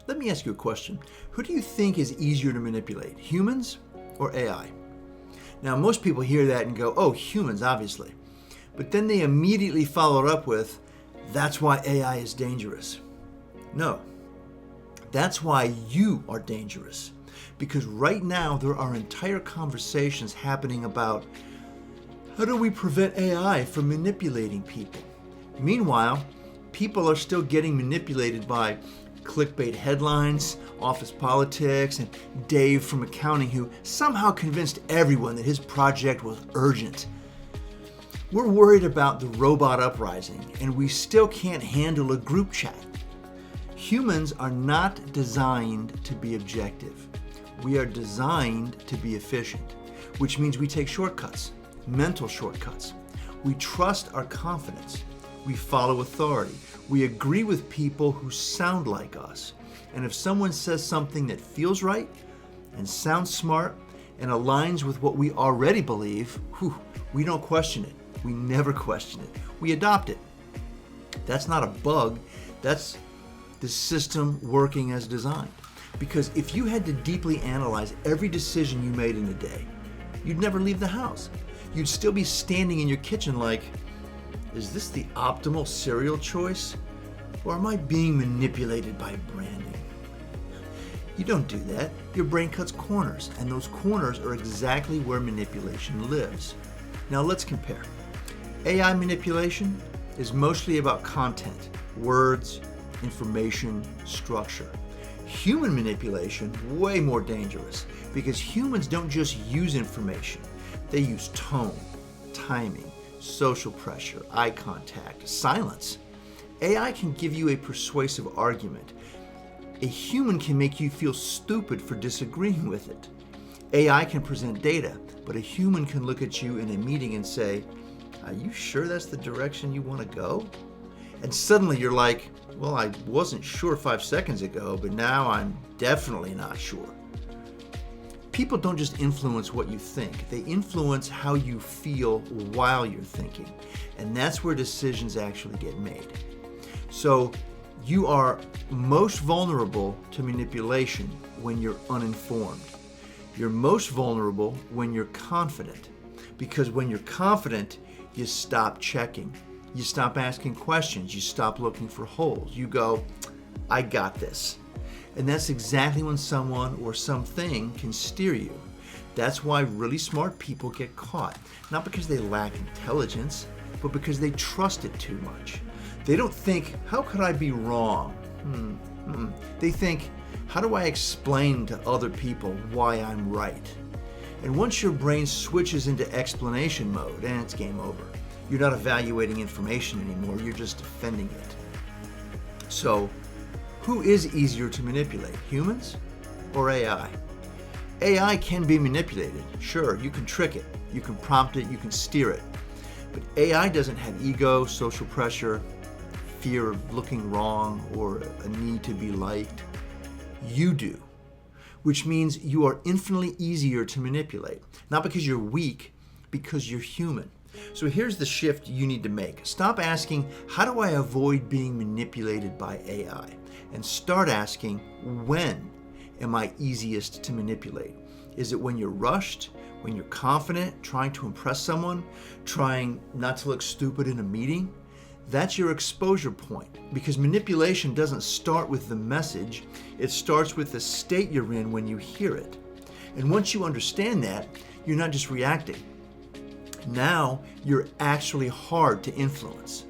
Let me ask you a question. Who do you think is easier to manipulate, humans or AI? Now, most people hear that and go, oh, humans, obviously. But then they immediately follow it up with, that's why AI is dangerous. No, that's why you are dangerous. Because right now, there are entire conversations happening about how do we prevent AI from manipulating people? Meanwhile, people are still getting manipulated by clickbait headlines, office politics, and Dave from accounting who somehow convinced everyone that his project was urgent. We're worried about the robot uprising, and we still can't handle a group chat. Humans are not designed to be objective. We are designed to be efficient, which means we take shortcuts, mental shortcuts. We trust our confidence. We follow authority. We agree with people who sound like us. And if someone says something that feels right and sounds smart and aligns with what we already believe, we don't question it. We never question it. We adopt it. That's not a bug. That's the system working as designed. Because if you had to deeply analyze every decision you made in a day, you'd never leave the house. You'd still be standing in your kitchen like, is this the optimal cereal choice? Or am I being manipulated by branding? You don't do that. Your brain cuts corners, and those corners are exactly where manipulation lives. Now let's compare. AI manipulation is mostly about content, words, information, structure. Human manipulation, way more dangerous, because humans don't just use information. They use tone, timing, social pressure, eye contact, silence. AI can give you a persuasive argument. A human can make you feel stupid for disagreeing with it. AI can present data, but a human can look at you in a meeting and say, are you sure that's the direction you want to go? And suddenly you're like, well, I wasn't sure 5 seconds ago, but now I'm definitely not sure. People don't just influence what you think, they influence how you feel while you're thinking. And that's where decisions actually get made. So you are most vulnerable to manipulation when you're uninformed. You're most vulnerable when you're confident. Because when you're confident, you stop checking. You stop asking questions. You stop looking for holes. You go, I got this. And that's exactly when someone or something can steer you. That's why really smart people get caught. Not because they lack intelligence, but because they trust it too much. They don't think, how could I be wrong? They think, how do I explain to other people why I'm right? And once your brain switches into explanation mode, and it's game over. You're not evaluating information anymore, you're just defending it. So, who is easier to manipulate, humans or AI? AI can be manipulated. Sure, you can trick it, you can prompt it, you can steer it. But AI doesn't have ego, social pressure, fear of looking wrong, or a need to be liked. You do, which means you are infinitely easier to manipulate. Not because you're weak, because you're human. So here's the shift you need to make. Stop asking, how do I avoid being manipulated by AI? And start asking, when am I easiest to manipulate? Is it when you're rushed, when you're confident, trying to impress someone, trying not to look stupid in a meeting? That's your exposure point, because manipulation doesn't start with the message, it starts with the state you're in when you hear it. And once you understand that, you're not just reacting. Now, you're actually hard to influence.